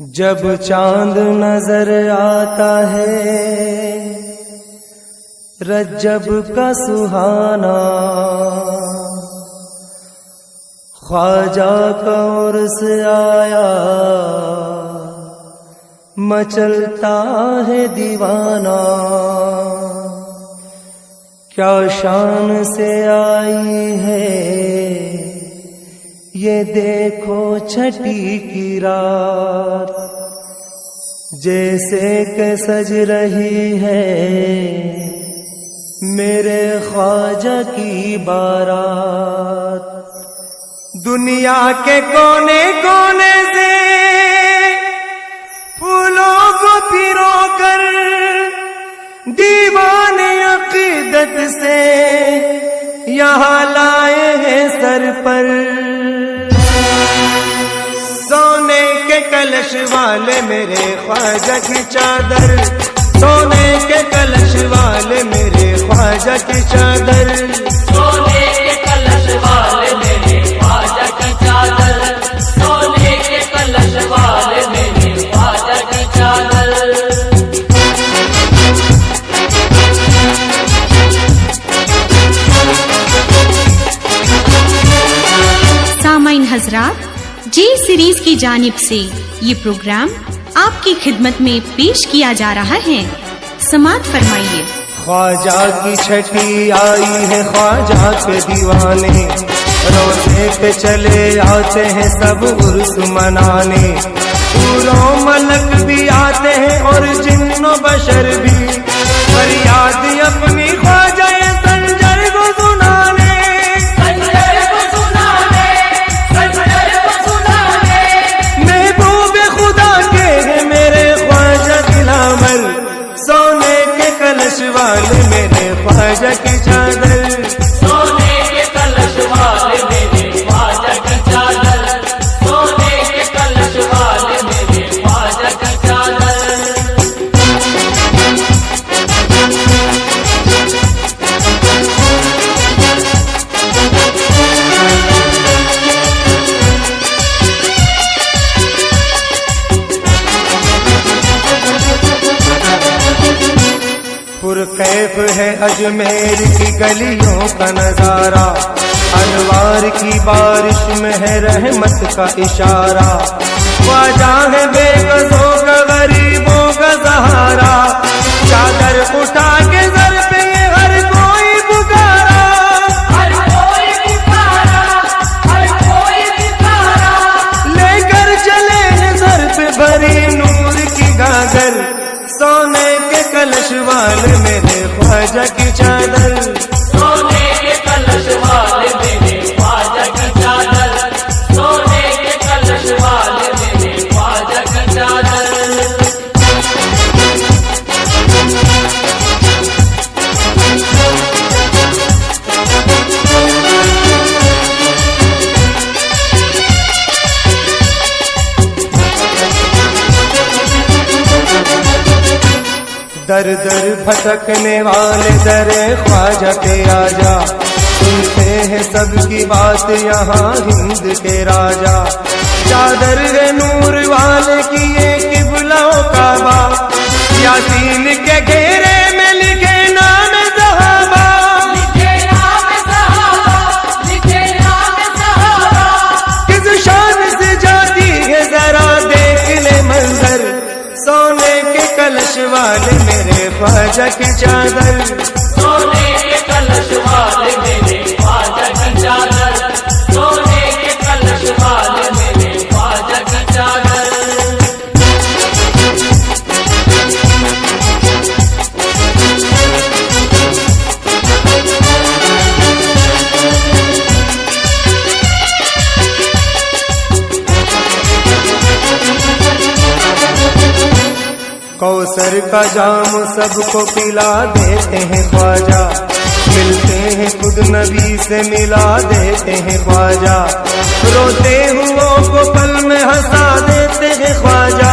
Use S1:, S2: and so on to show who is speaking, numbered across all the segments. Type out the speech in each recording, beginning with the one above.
S1: जब चांद नजर आता है रज्जब का सुहाना, ख्वाजा का उर्स आया मचलता है दीवाना। क्या शान से आई है ये देखो छठी की रात, जैसे के सज रही है मेरे ख्वाजा की बारात। दुनिया के कोने कोने से फूलों को पिरो कर दीवाने अकीदत से यहाँ लाए हैं सर पर। सोने के कलश वाले मेरे ख्वाजा की चादर, सोने के कलश वाले मेरे ख्वाजा की चादर,
S2: सोने के कलश वाले मेरे ख्वाजा की चादर, सोने के कलश वाले मेरे ख्वाजा की चादर।
S3: सामाइन हजरात, जे सीरीज की जानिब से ये प्रोग्राम आपकी खिदमत में पेश किया जा रहा है। समाअत फरमाइए।
S1: ख्वाजा की छठी आई है ख्वाजा के दीवाने, रोज़े पे चले आते हैं सब उर्स मनाने। पूरों मलक भी आते हैं और जिन्नो बशर भी, फरियाद अपनी ख्वाजा संजर को सुनाने,
S2: संजर को सुनाने, संजर को सुनाने।
S1: महबूब खुदा के हैं मेरे ख्वाजा दिलावर, सोने के कलश वाले मेरे ख्वाजा की चादर,
S2: सोने के कलश वाले मेरे ख्वाजा की चादर, सोने के कलश वाले मेरे ख्वाजा की चादर।
S1: पुरकैफ है अजमेर की गलियों का नजारा, अनवार की बारिश में है रहमत का इशारा। ख्वाजा है बेगज़ों का गरीबों का सहारा, चादर उठा के सर पे हर कोई पुकारा,
S2: हर कोई पुकारा, हर कोई पुकारा।
S1: लेकर चले हैं सर पे भरी नूर की गागर, सोने के कलश वाले मेरे ख्वाजा की चादर,
S2: सोने के कलश वाले मेरे ख्वाजा की चादर, सोने के कलश वाले मेरे ख्वाजा की चादर।
S1: दर दर भटकने वाले दरे ख्वाजा पे आजा, सुनते हैं सबकी बात यहाँ हिंद के राजा। चादर है नूर वाले की ये किबला काबा, यासीन के घेरे में लिखे नाम सहाबा,
S2: लिखे नाम सहाबा, लिखे नाम सहाबा।
S1: किस शान से जाती है जरा देख ले मंजर, सोने के कलश वाले मेरे ख्वाजा की चादर,
S2: सोने के कलश वाले मेरे ख्वाजा की चादर, सोने के कलश वाले मेरे ख्वाजा की चादर।
S1: कौसर का जाम सबको पिला देते हैं ख्वाजा, मिलते हैं खुद नबी से मिला देते हैं ख्वाजा। रोते हुओं को पल में हंसा देते हैं ख्वाजा,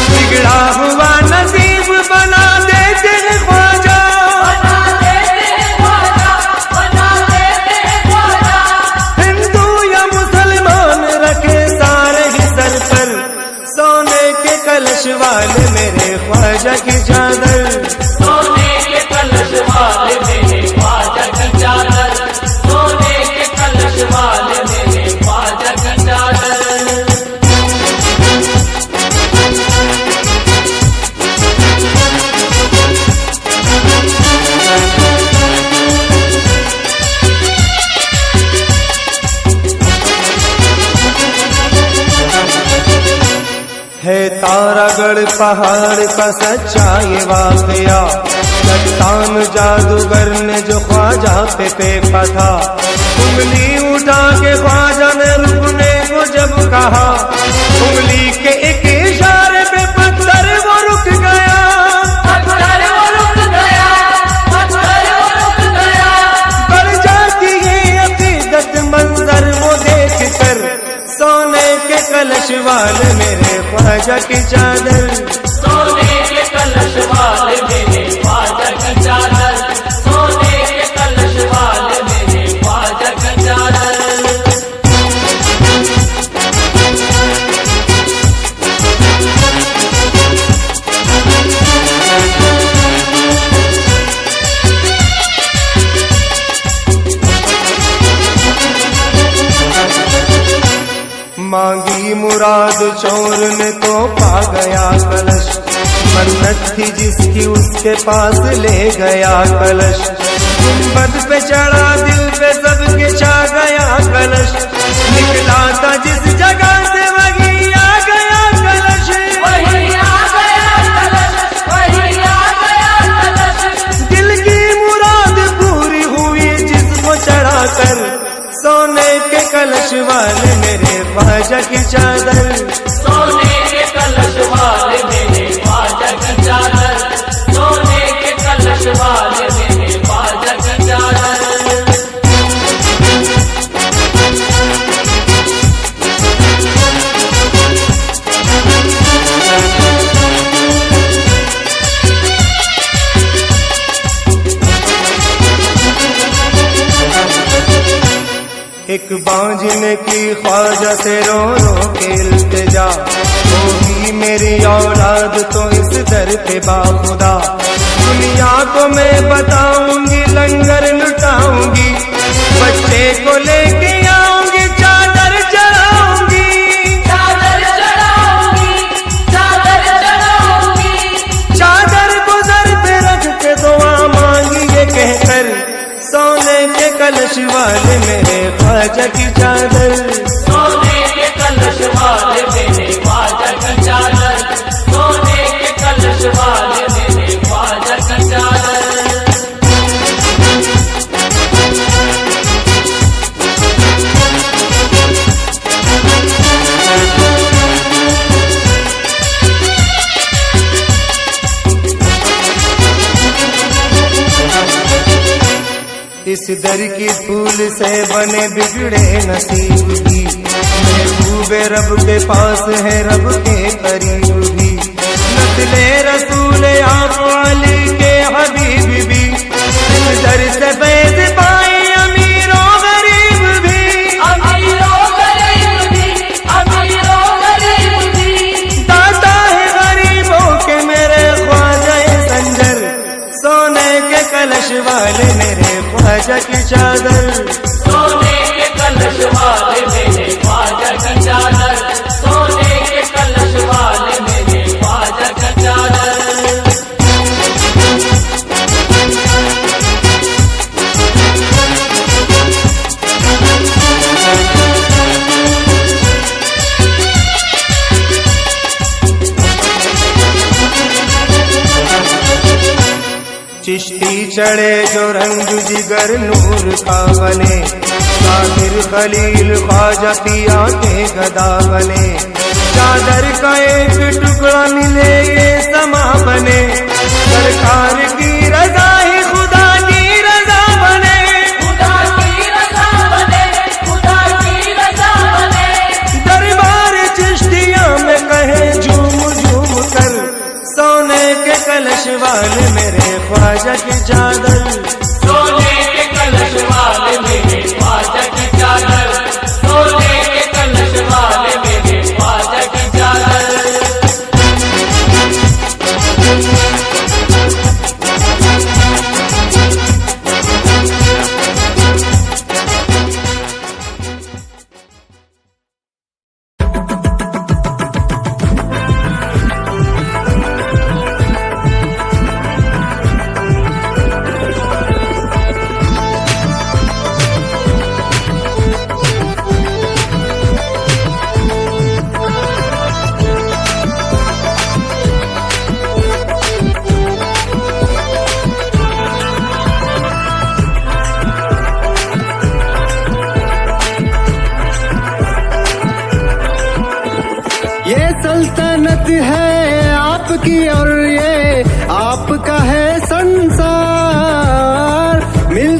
S1: बिगड़ा हुआ नसीब बना देते हैं ख्वाजा,
S2: बना देते हैं ख्वाजा,
S1: आजमगढ़ पहाड़ का सच्चा ये वाकया, चट्टान जादूगर ने जो ख्वाजा पे फेंका था, उंगली उठा के ख्वाजा ने रुकने को जब कहा, उंगली के एक इशारे पे पत्थर वो रुक गया,
S2: पत्थर वो रुक गया, पत्थर वो रुक गया।
S1: बढ़ जाती है अकीदत मंजर वो देख कर, सोने के कलश वाले मेरे ख्वाजा की चादर,
S2: सोने के कलश वाले मेरे ख्वाजा की चादर, सोने के कलश वाले मेरे ख्वाजा की चादर।
S1: मांगी मुराद चोर ने तो पा गया कलश, मन्नत थी जिसकी उसके पास ले गया कलश, गुंबद पे चढ़ा दिल पे सबके छा गया कलश, निकला था जिस जगह से वही आ गया कलश,
S2: वही आ गया कलश, वही आ गया कलश।
S1: दिल की मुराद पूरी हुई जिसको चढ़ा कर, सोने के कलश वाले मेरे ख्वाजा की चादर,
S2: सोने के कलश वाले मेरे ख्वाजा की चादर, सोने के कलश वाले मेरे ख्वाजा की चादर।
S1: एक बांझने की ख्वाजा से रो रो के इल्तिजा, होगी मेरी औलाद तो इस दर पे बाखुदा, दुनिया को मैं बताऊंगी लंगर लुटाऊंगी, बच्चे को लेके आऊंगी चादर चढ़ाऊंगी,
S2: चादर चढ़ाऊंगी, चादर चढ़ाऊंगी।
S1: चादर को सर पे रख के दुआ मांगी ये कहकर, सोने के कलश वाले मेरे ख्वाजा की चादर,
S2: सोने के कलश वाले मेरे ख्वाजा की चादर, सोने के कलश वाले मेरे ख्वाजा की चादर।
S1: इस दर की फूल से बने बिगड़े नसीब भी, महबूबे रब के पास है रब के करीब भी, नस्ले रसूल आप अली के हबीब भी, इस दर से फैज़ पाए अमीरों गरीब भी,
S2: अमीरों गरीब भी, अमीरों गरीब भी।
S1: दाता है गरीबों के मेरे ख्वाजा संजर, सोने के कलश वाले मेरे ख्वाजा की चादर,
S2: सोने के कलश वाले मेरे ख्वाजा की चादर, सोने के कलश वाले मेरे ख्वाजा की चादर।
S1: चिश्ती चढ़े जो रंग जिगर नूर का बने, साहिर खलील ख्वाजा पिया के गदा बने, चादर का एक टुकड़ा मिले ये समा बने, सरकार की रजा ही खुदा की रजा बने,
S2: खुदा की रजा बने, खुदा की रजा बने।
S1: दरबार चिश्तिया में कहे झूम झूम कर, सोने के कलश वाले मेरे ख्वाजा की चादर,
S2: सोने के कलश वाले मेरे ख्वाजा की चादर, सोने के कलश वाले मेरे ख्वाजा की चादर।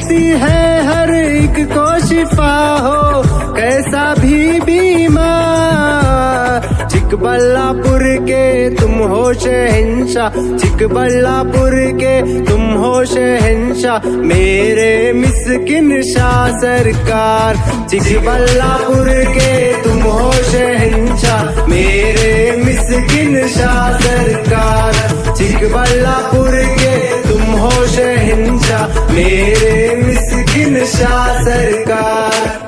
S1: मिलती है हर एक को शिफा हो कैसा भी बीमार। चिकबल्लापुर के तुम हो शहंशाह, चिकबल्लापुर के तुम हो शहंशाह, मेरे मिस्किन शाह सरकार। चिकबल्लापुर के तुम हो शहंशाह, मेरे मिस्किन शाह सरकार। चिकबल्लापुर के तुम हो शहंशाह, मेरे मिस्किन शाह सरकार।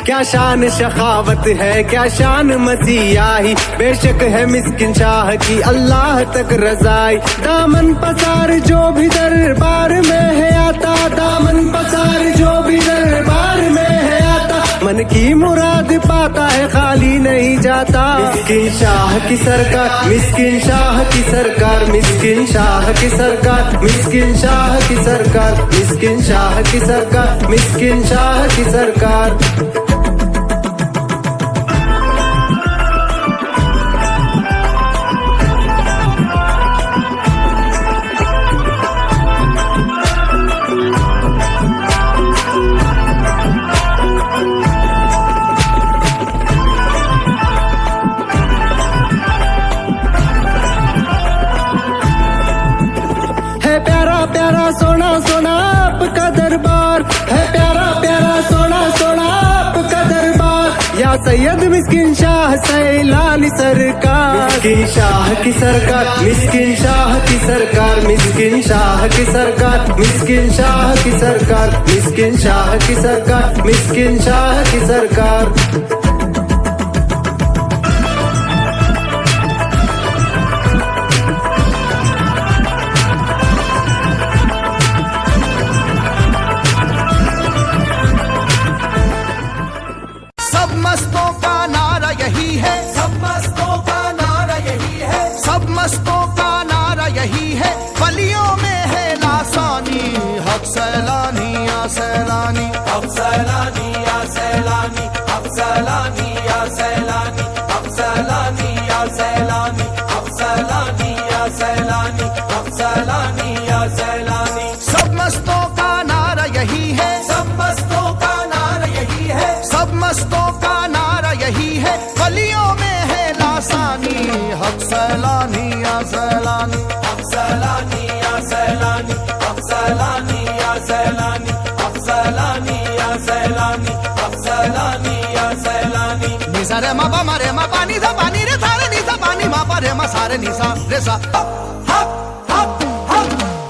S1: क्या शान शखावत है, क्या शान मसीहाई, बेशक है मिस्किन शाह की अल्लाह तक रजाई। दामन पसार जो भी दरबार में है आता, दामन पसार जो भी दरबार में है आता, मन की मुराद पाता है खाली नहीं जाता। मिस्किन शाह की सरकार, मिस्किन शाह की सरकार, मिस्किन शाह की सरकार, मिस्किन शाह की सरकार, मिस्किन शाह की सरकार, मिस्किन शाह की सरकार। प्यारा सोना सोना आपका दरबार है, प्यारा प्यारा सोना सोना आपका दरबार। या सैयद मिस्किन शाह सैलानी सरकार। मिस्किन शाह की सरकार, मिस्किन शाह की सरकार, मिस्किन शाह की सरकार, मिस्किन शाह की सरकार, मिस्किन शाह की सरकार, मिस्किन शाह की सरकार।
S4: मस्तों का नारा यही है, सब मस्तों का नारा यही है, सब मस्तों का नारा यही है। वलियों में है लासानी, हक सैलानी या सैलानी, हक सैलानी या सैलानी, हक सैलानी या सैलानी, हक सैलानी या सैलानी, हक सैलानी या सैलानी, हक सैलानी या सैलानी। सब मस्तों का नारा यही है, सब मस्तों का नारा यही है, सब मस्तों का नारा यही है। वलियों में है लासानी, हक सैलानी या सैलानी, हक सैलानी या सैलानी, हक सैलानी या सैलानी, हक सैलानी या सैलानी, हक सैलानी या सैलानी। निसा रे मा पा रे मा पानी सा पानी रे सा रे निसा पानी मा पा रे मा सा रे निसा रे सा।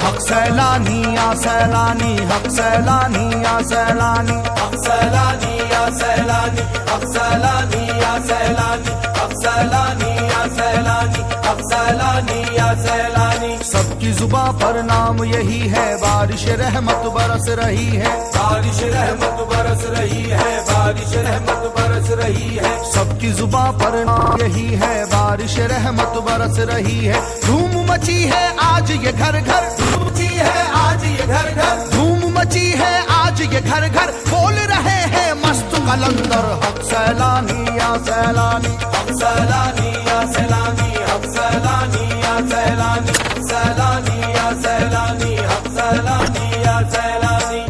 S4: हक सैलानी या सैलानी, हक सैलानी या सैलानी, हक सैलानी या सैलानी, हक सैलानी या सैलानी, हक सैलानी या सैलानी, हक सैलानी या सैलानी। सबकी जुबां पर नाम यही है, बारिश रहमत बरस रही है, बारिश रहमत बरस रही है, बारिश रहमत बरस रही है। सबकी जुबां पर नाम यही है, बारिश रहमत बरस रही है। धूम मची है आज ये घर घर, धूम मची है आज ये घर घर, धूम मची है आज ये घर घर। बोल रहे हैं मस्त कलंदर, हक सैलानी या सैलानी, हक सैलानी या सैलानी, हक सैलानी या सैलानी, हक सैलानी या सैलानी, हक सैलानी या सैलानी।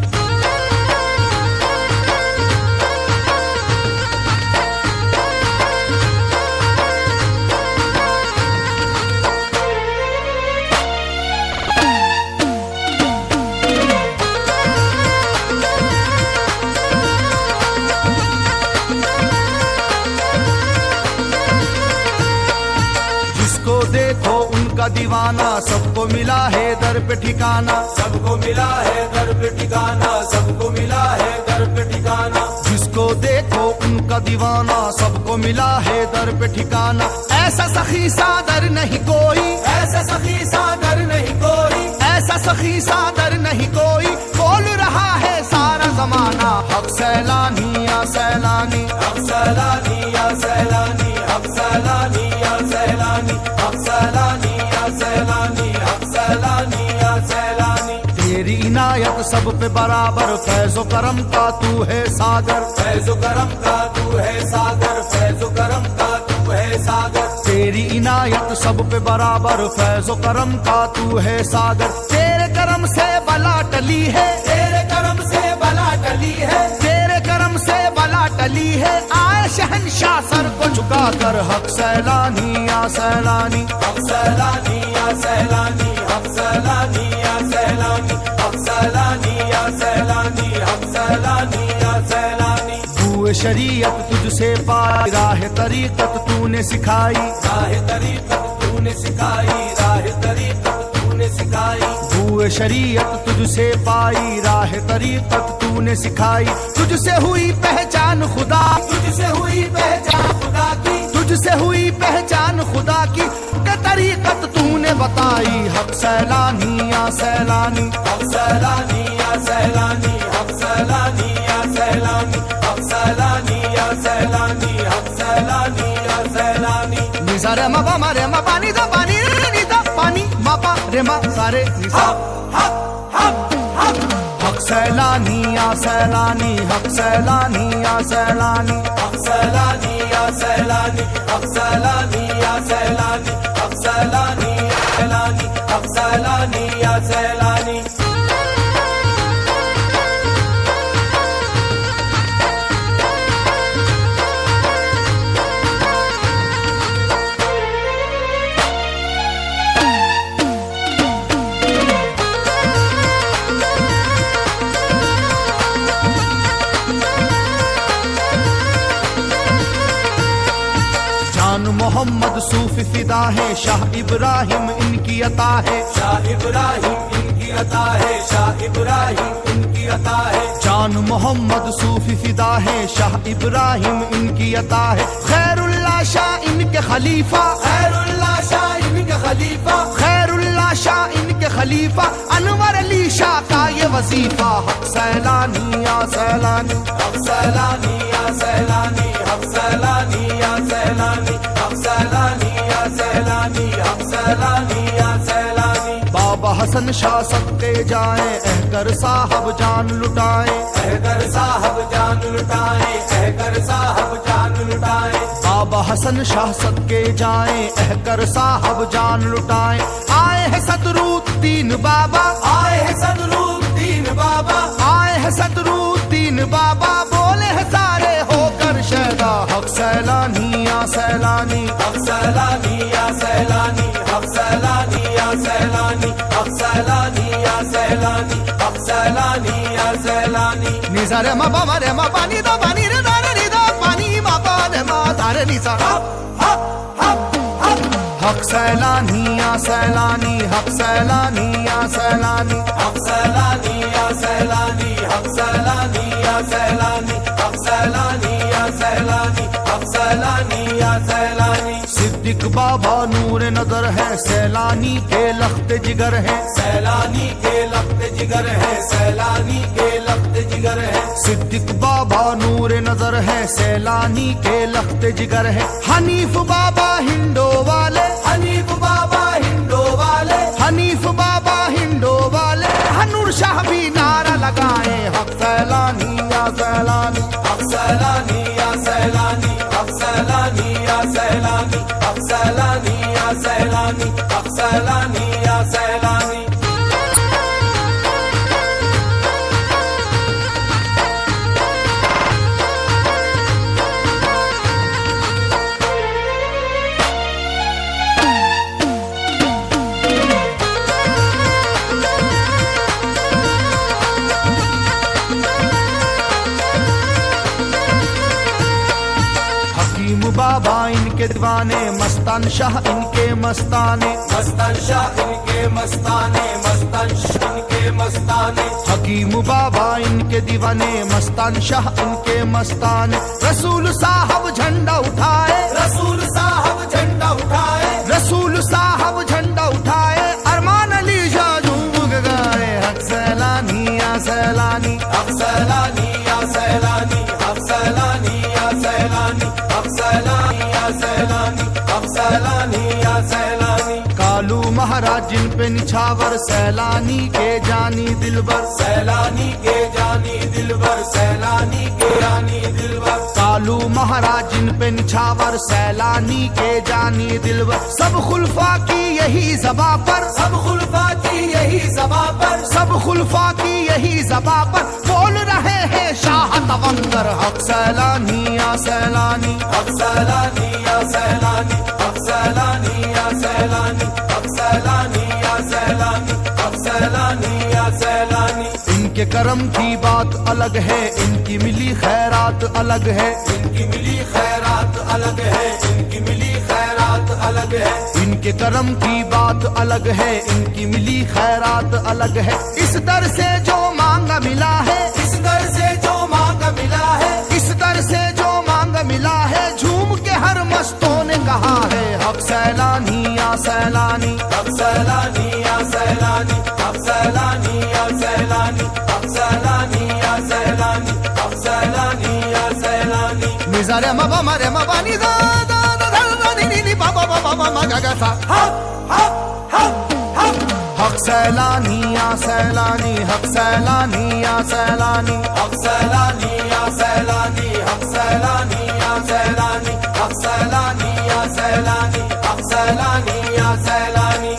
S4: देखो उनका दीवाना, सबको मिला है दर पे ठिकाना, सबको मिला है दर पे ठिकाना, सबको मिला है दर पे ठिकाना। जिसको देखो उनका दीवाना, सबको मिला है दर पे ठिकाना। ऐसा सखी सादर नहीं कोई, ऐसा सखी सादर नहीं कोई, ऐसा सखी सादर नहीं कोई। बोल रहा है सारा जमाना, हक सैलानी या सैलानी, हक सैलानी या सैलानी, हक सैलानी या सैलानी, हक सैलानी इनायत सब पे बराबर, फैज़ो करम का तू है सागर, फैज़ो करम का तू है सागर, फैज़ो करम का तू है सागर। तेरी इनायत सब पे बराबर, फैज़ो करम का तू है सागर। तेरे करम से बला टली है, तेरे करम से बला टली है, तेरे करम से बला टली है। आए शहंशाह सर को झुका कर, हक सैलानी या सैलानी, हक सैलानी या सैलानी, हक सैलानी या सैलानी, हक सैलानी या सैलानी, हक सैलानी या सैलानी। तू शरीयत तुझसे पाई, राह तरीकत तूने सिखाई, राह तरीकत तूने सिखाई, राह तरीकत तूने सिखाई। तू शरीयत तुझसे पाई, राह तरीकत तूने सिखाई। तुझसे हुई पहचान खुदा, तुझसे हुई पहचान खुदा की, तुझसे हुई पहचान खुदा की। के तरीकत तूने बताई, हक सैलानी या सैलानी, हक सैलानी या सैलानी, हक सैलानी या सैलानी, हक सैलानी या सैलानी, हक सैलानी या सैलानी। निसा रे मा पा मा रे मा पानी दा पानी रे नी दा पानी मा पा रे मा सारे निसा। हक सैलानी या सैलानी, हक सैलानी या सैलानी, हक सैलानी या सैलानी, हक सैलानी या सैलानी, हक सैलानी या सैलानी, हक सैलानी या सैलानी। मोहम्मद सूफी फिदा है, शाह इब्राहिम इनकी अता है, शाह इब्राहिम इनकी अता है, शाह इब्राहिम इनकी अता है। जान मोहम्मद सूफी फिदा है, शाह इब्राहिम इनकी अता है। खैरुल्लाह शाह इनके खलीफा, खैरुल्लाह शाह इनके खलीफा, खैरुल्लाह शाह इनके खलीफा। अनवर अली शाह का ये वजीफा, हक सैलानी या सैलानी, हक सैलानी या सैलानी, हक सैलानी या सैलानी, हक सैलानी या सैलानी, हक सैलानी या सैलानी। बाबा हसन शाह सबके जाए, अहकर साहब जान लुटाए, अहकर साहब जान लुटाए, अहकर साहब जान लुटाए। बाबा हसन शाह सबके जाए, अहकर साहब जान लुटाए। आए हैं सदरुद्दीन बाबा, आए हैं सदरुद्दीन बाबा, आए हैं सदरुद्दीन बाबा। बोले हैं सारे होकर शैदा, हक सैलानी या सैलानी, हक सैलानी या सैलानी, हक सैलानी या सैलानी, हक सैलानी या सैलानी, हक सैलानी या सैलानी। निसा रे मा पा मा रे मा पानी दा पानी रे दा रे नी दा पानी मा पा रे मा दा रे नी सा। हक सैलानी या सैलानी, हक सैलानी या सैलानी, हक सैलानी या सैलानी, हक सैलानी या सैलानी, हक सैलानी या सैलानी, हक सैलानी या सैलानी। सिद्दीक बाबा नूर नजर है, सैलानी के लख्त जिगर है, सैलानी के लख्त जिगर है, सैलानी के लख्त जिगर है। सिद्दीक बाबा नूर नजर है, सैलानी के लख्त जिगर है। हनीफ बाबा हिंडो वाले, हनीफ बाबा हिंडो वाले, हनीफ बाबा हिंडो वाले। हनूर शाह भी नारा लगाए, हक सैलानी या सैलानी, हक सैलानी या सैलानी, हक सैलानी या सैलानी, हक सैलानी या सैलानी, हक सैलानी या सैलानी। बाबा इनके दीवाने, मस्तान शाह इनके मस्ताने, मस्तान शाह इनके मस्ताने, मस्तान शाह इनके मस्ताने। हकीम बाबा इनके दीवाने, मस्तान शाह इनके मस्ताने। रसूल साहब झंडा उठाए, रसूल साहब झंडा उठाए, रसूल साहब झंडा उठाए। अरमान अली शाह झूम गाए, हक सैलानी या सैलानी, हक सैलानी या सैलानी, हक सैलानी या सैलानी, हक सैलानी या सैलानी, हक सैलानी या सैलानी। कालू महाराज जिन पे निछावर, सैलानी के जानी दिलबर,
S5: सैलानी के जानी दिलबर, सैलानी के जानी दिलबर।
S4: कालू महाराज जिन पे निछावर, सैलानी के जानी दिलबर। सब खुलफा की यही ज़बां पर,
S5: सब खुलफा की यही ज़बां पर,
S4: सब खुलफा की यही ज़बां पर बोल रहे हैं शाह तवंगर। हक सैलानी या सैलानी,
S5: हक सैलानी या सैलानी, हक सैलानी या सैलानी, हक सैलानी या सैलानी, हक सैलानी या सैलानी।
S4: इनके करम की बात अलग है, इनकी मिली खैरात अलग है,
S5: इनकी मिली खैरात अलग है, इनकी मिली खैरात अलग है।
S4: इनके करम की बात अलग है, इनकी मिली खैरात अलग है। इस दर से जो मांगा मिला है,
S5: इस दर से जो मांग मिला है,
S4: इस दर से जो मांग मिला है, झूम के हर मस्तों ने कहा है हक सैलानी या सैलानी,
S5: हक सैलानी या सैलानी, हक सैलानी या सैलानी, हक सैलानी या सैलानी, हक सैलानी या सैलानी।
S4: निज़ारे मबा मरे मबा निज़ा दा दा दा दा नी नी नी बा बा बा बा मा गा गा सा।
S5: हक हक हक हक
S4: हक सैलानी या सैलानी, हक सैलानी या सैलानी,
S5: हक सैलानी या सैलानी, हक सैलानी या सैलानी, हक सैलानी या सैलानी, हक सैलानी या सैलानी।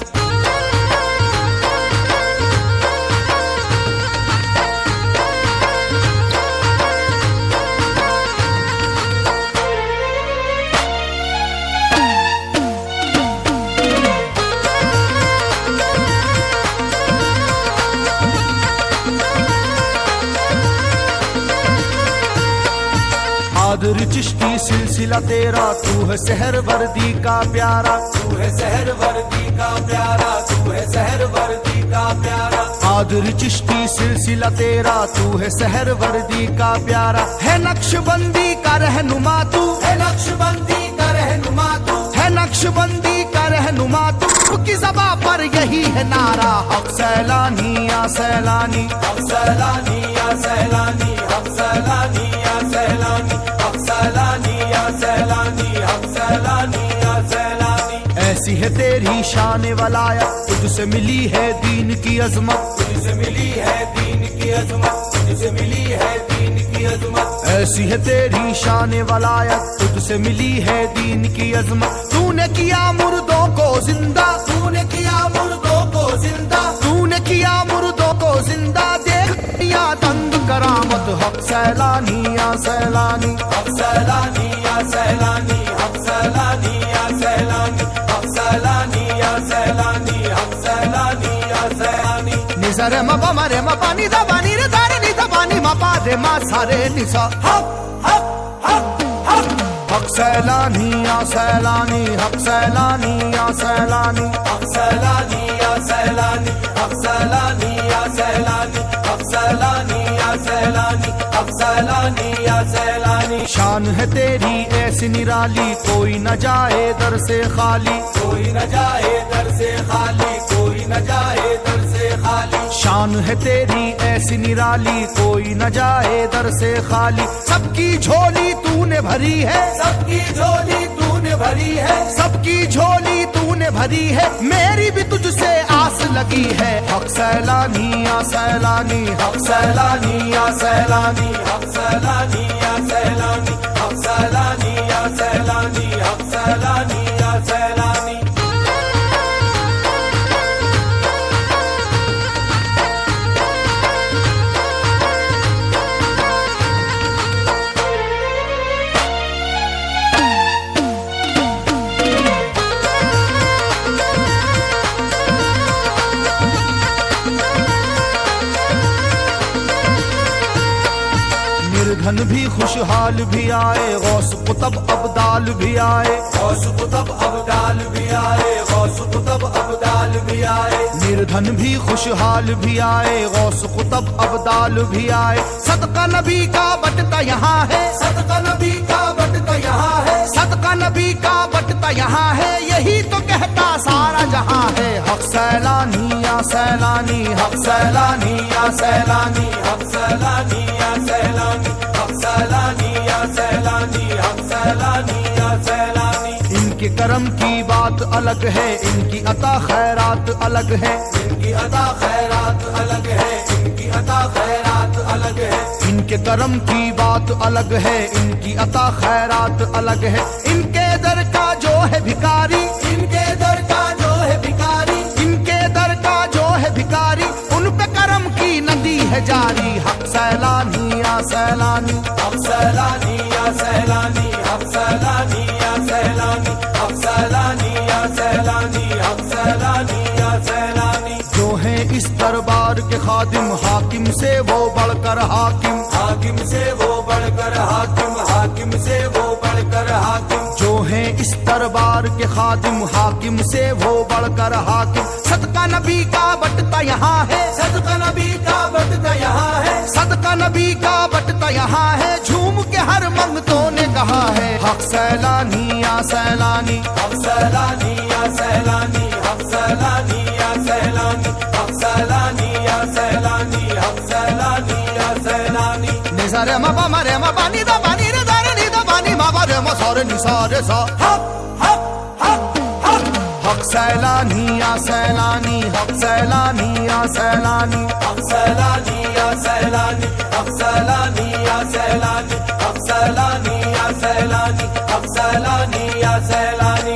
S4: कादिर चिश्ती सिलसिला तेरा, तू है सहर वर्दी का प्यारा,
S5: तू है सहर वर्दी का प्यारा, तू है सहर वर्दी का प्यारा।
S4: कादिर चिश्ती सिलसिला तेरा, तू है सहर वर्दी का प्यारा। है नक्शबंदी का रहनुमा तू,
S5: है नक्शबंदी का रहनुमा तू,
S4: है नक्शबंदी का रहनुमा तू। की ज़बां पर यही है नारा हक सैलानी या सैलानी,
S5: हक सैलानी या सैलानी, हक सैलानी या सैलानी, हक सैलानी या सैलानी, हक सैलानी या सैलानी।
S4: ऐसी है तेरी शान वलायत, तुझसे मिली है दीन की अजमत,
S5: तुझसे मिली है दीन की अजमत, तुझसे मिली है दीन की अजमत।
S4: ऐसी है तेरी शान वलायत, तुझसे मिली है दीन की अजमत। तूने किया मुर्दों को जिंदा,
S5: तूने किया मुर्दों को जिंदा,
S4: तूने किया मुर्दों को जिंदा। देख या दंग करामत हक सैलानी या सैलानी,
S5: हक सैलानी या सैलानी, हक सैलानी या सैलानी, हक सैलानी या सैलानी, हक सैलानी या सैलानी।
S4: निज़रे मबा मरे मबा नि दा बानी रे दारे नि दा बानी मबा दे मा सारे निसा।
S5: हक हक हक हक
S4: हक सैलानी या सैलानी, हक सैलानी या सैलानी,
S5: हक सैलानी या सैलानी, हक सैलानी या सैलानी, हक सैलानी या सैलानी, हक सैलानी या सैलानी।
S4: शान है तेरी ऐसी निराली, कोई न जाए दर से खाली,
S5: कोई न जाए दर से खाली, कोई न जाए दर से खाली।
S4: शान है तेरी ऐसी निराली, कोई न जाए दर से खाली। सबकी झोली तूने भरी है,
S5: सबकी झोली तूने भरी है,
S4: सबकी झोली तूने भरी है। मेरी भी तुझसे आस लगी है हक सैलानी या सैलानी,
S5: हक सैलानी या सैलानी, हक सैलानी या सैलानी, हक सैलानी या सैलानी, हक सैलानी या सैलानी।
S4: निर्धन भी खुशहाल भी आए, गौस कुतब अब्दाल भी आए,
S5: गौस कुतब अब्दाल भी आए, गौस कुतब अब्दाल भी आए।
S4: निर्धन भी खुशहाल भी आए, गौस कुतब अब्दाल भी आए। सदका नबी का बटता यहाँ है,
S5: सदका नबी का बटता यहाँ है,
S4: सदका नबी का बटता यहाँ है। यही तो कहता सारा जहाँ है हक सैलानी या सैलानी, हक
S5: सैलानी या सैलानी, हक सैलानी या सैलानी, हक सैलानी या सैलानी, हक सैलानी या सैलानी।
S4: इनके करम की बात अलग है, इनकी अता खैरात अलग है।
S5: इनकी अता खैरात अलग है, इनकी अता खैरात अलग है।
S4: इनके करम की बात अलग है, इनकी अता खैरात अलग है। इनके दर का जो है भिखारी,
S5: इनके दर का जो है भिखारी,
S4: इनके दर का जो है भिखारी, उन पे करम की नदी है जारी। हक सैलानी या सैलानी,
S5: हम सैलानी या सैलानी, हम सैलानी या सैलानी, हम सैलानी या सैलानी, हम सैलानी या सैलानी।
S4: जो है इस दरबार के खादिम, हाकिम से वो बढ़कर हाकिम,
S5: हाकिम से वो बढ़कर हाकिम, हाकिम से वो बढ़कर हाकिम।
S4: जो है इस दरबार के खादिम, हाकिम से वो बढ़कर हाकिम। सदका नबी का बटता यहाँ है,
S5: सदका नबी का बटता यहाँ है,
S4: सदका नबी का बटता यहाँ है। झूम के हर मंगतों ने कहा है, हक सैलानी या सैलानी,
S5: हम सैलानी या सैलानी, हम सैलानी या सैलानी, हम सैलानी या सैलानी, हम सैलानी या सैलानी।
S4: निसा रे मा पा मा रे मा पा नी दा पा नी रे दा रे नी दा पा नी मा पा रे मा सा रे नि सा रे सा।
S5: हक हक हक हक,
S4: हक सैलानी या सैलानी, हक सैलानी या सैलानी,
S5: हम सैलानी या सैलानी, हम सैलानी या सैलानी, हम सैलानी या सैलानी, हम सैलानी या सैलानी।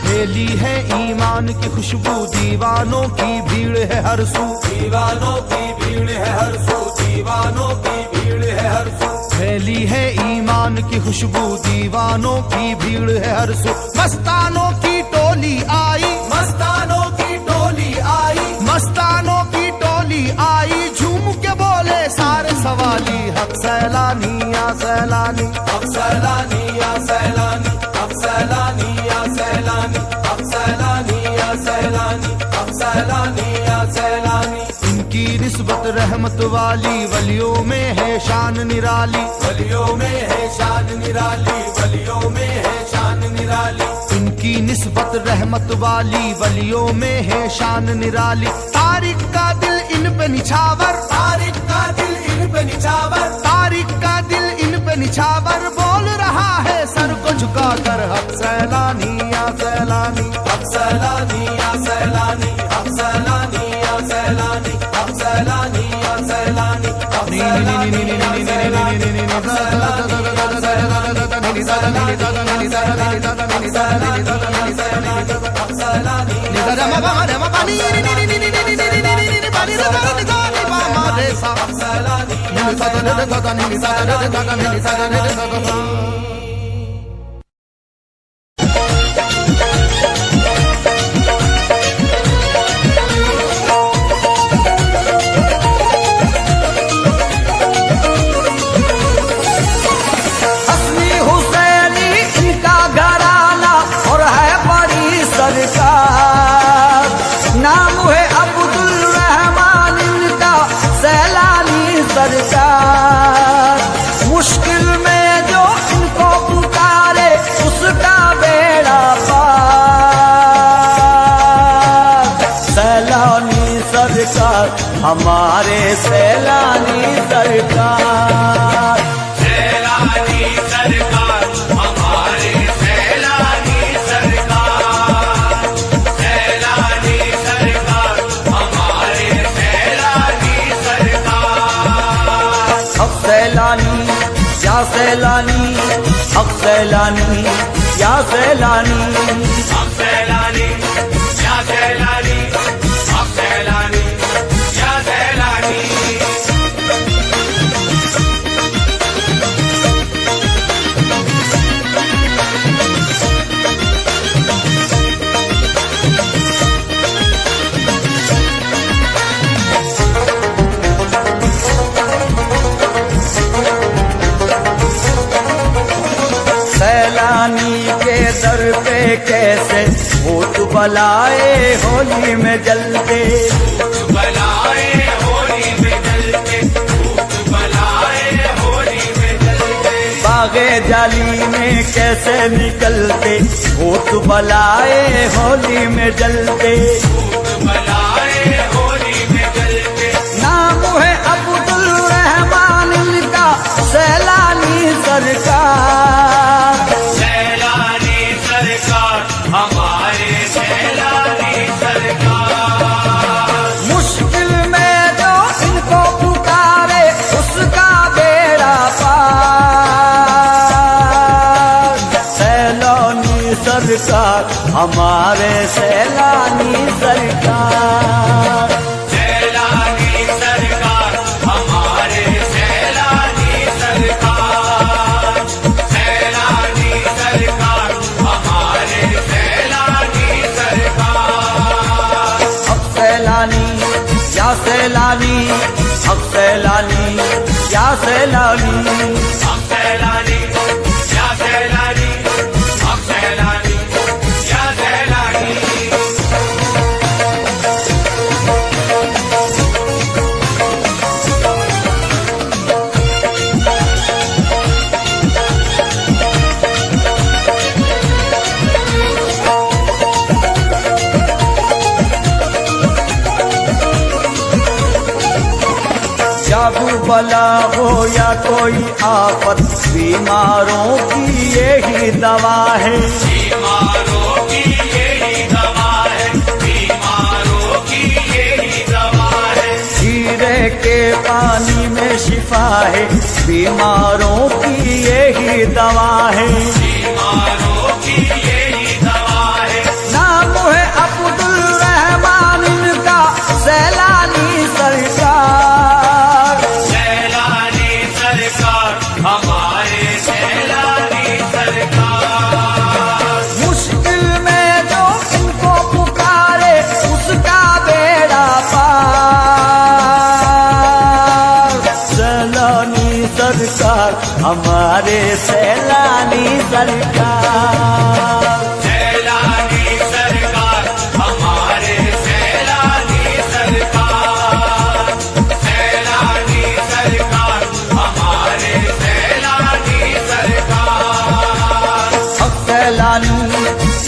S4: फैली है ईमान की खुशबू, दीवानों की भीड़ है हर सू,
S5: दीवानों की भीड़ है हर सू, दीवानों की भीड़ है हर सू।
S4: फैली है ईमान की खुशबू, दीवानों की भीड़ है हर सू। मस्तानों की टोली आई,
S5: मस्तानों की टोली आई,
S4: मस्तानों की टोली आई। झूम के बोले सारे सवाली, हक सैलानी या सैलानी,
S5: हम सैलानी या सैलानी, हम सैलानी या सैलानी, हम सैलानी या सैलानी, हम सैलानी या सैलानी।
S4: इनकी निस्बत रहमत वाली, वलियों में है शान निराली,
S5: वलियों में है शान निराली, वलियों में है शान निराली।
S4: इनकी निस्बत रहमत वाली, वलियों में है शान निराली। तारिक का दिल इन पे निछावर,
S5: तारिक का दिल इन पे निछावर,
S4: तारिक का दिल इन पे निछावर। बोल रहा है सर को झुकाकर, हक सैलानी या सैलानी,
S5: हम सैलानी या सैलानी, हम सैलानी या सैलानी, हम सैलानी या सैलानी, हम सैलानी या सैलानी, हम सैलानी या सैलानी, हम सैलानी या सैलानी, हम सैलानी या सैलानी।
S6: सरकार मुश्किल में जो इनको पुकारे उसका बेड़ा पार। सैलानी सरकार हमारे सैलानी सरकार,
S5: सैलानी सरकार हमारे सैलानी सरकार, सैलानी सरकार हमारे सैलानी सरकार।
S6: अब सैलानी या सैलानी, अब सैलानी या सैलानी,
S5: हम सैलानी या सैलानी, हम सैलानी या सैलानी।
S6: सैलानी के दर पे कैसे भूत बलाए होली में जलते,
S5: बनाए होली में जल के,
S6: जाली में कैसे निकलते, भूत बलाए होली में जलते। नाम है अब्दुल रहमान इनका, सैलानी सरकार।
S5: सैलानी सरकार, हमारे सैलानी सरकार।
S6: मुश्किल में जो इनको पुकारे, उसका बेड़ा पार। सैलानी सरकार, हमारे सैलानी सरकार।
S5: सैलानी सरकार, हमारे सैलानी सरकार। सैलानी सरकार, हमारे सैलानी सरकार।
S6: अब सैलानी या सैलानी, अब सैलानी या सैलानी।
S5: हम सैलानी या सैलानी, हम सैलानी या सैलानी।
S6: जादू बला हो या कोई आफत, बीमारों की यही दवा है।
S5: बीमारों की यही दवा है, बीमारों की यही दवा है।
S6: जीरे के पानी में शिफा है, बीमारों की यही दवा है।
S5: बीमारों की यही दवा है।
S6: नाम है अब्दुल रहमान इनका, सैलानी सरकार।
S5: सैलानी सरकार, हमारे सैलानी सरकार।
S6: मुश्किल में जो इनको पुकारे, उसका बेड़ा पार। सैलानी सरकार, हमारे सैलानी सरकार।
S5: सैलानी सरकार, हमारे सैलानी सरकार। सैलानी सरकार, हमारे सैलानी सरकार।
S6: अब सैलानी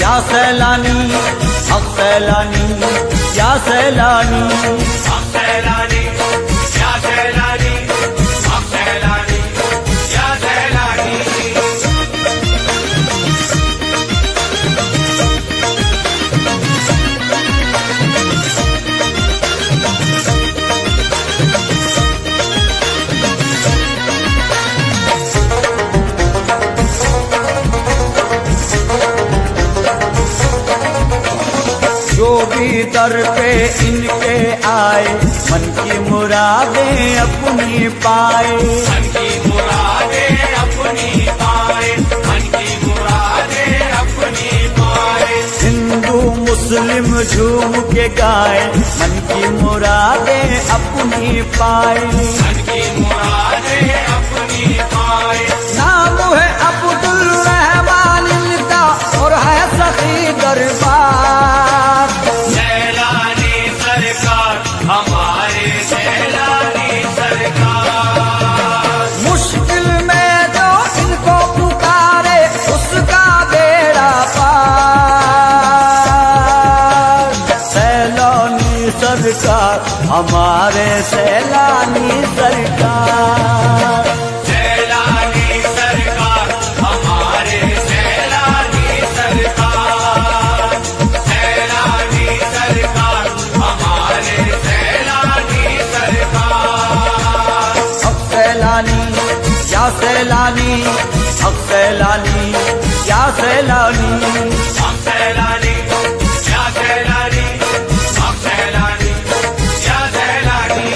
S6: या सैलानी, अब सैलानी या सैलानी।
S5: हम सैलानी या सैलानी, हम सैलानी या सैलानी।
S6: जो भी दर पे इनके आए, मन की मुरादें अपनी पाए।
S5: मन की मुरादें अपनी पाए, मन की मुरादें अपनी पाए।
S6: हिंदू मुस्लिम झूम के गाए, मन की मुरादें अपनी पाए।
S5: मन की मुरादें अपनी पाए।
S6: नाम है अब्दुल रहमान इनका, और है सखी दरबार।
S5: सैलानी सरकार, हमारे सैलानी सरकार।
S6: मुश्किल में जो इनको पुकारे, उसका बेड़ा पार। सैलानी सरकार, हमारे सैलानी सरकार।
S5: सैलानी सरकार, हमारे सैलानी सरकार। सैलानी सरकार, हमारे सैलानी सरकार।
S6: अब सैलानी या सैलानी, अब सैलानी या सैलानी।
S5: हम सैलानी या सैलानी, हम सैलानी या सैलानी।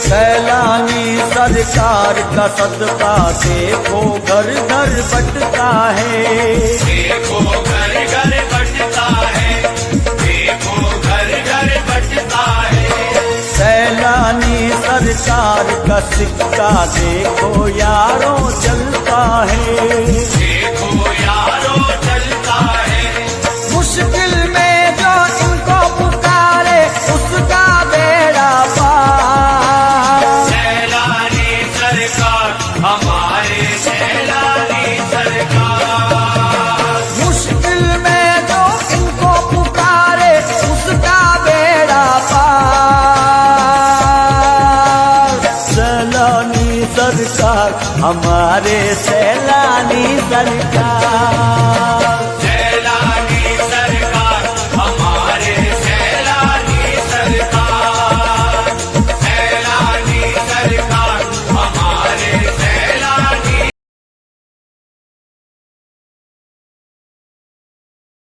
S6: सैलानी सरकार का सदका देखो घर घर बटता है।
S5: देखो घर घर बटता है, देखो घर घर बटता है।
S6: सैलानी सरकार का सिक्का देखो यारों चलता है।
S7: देखो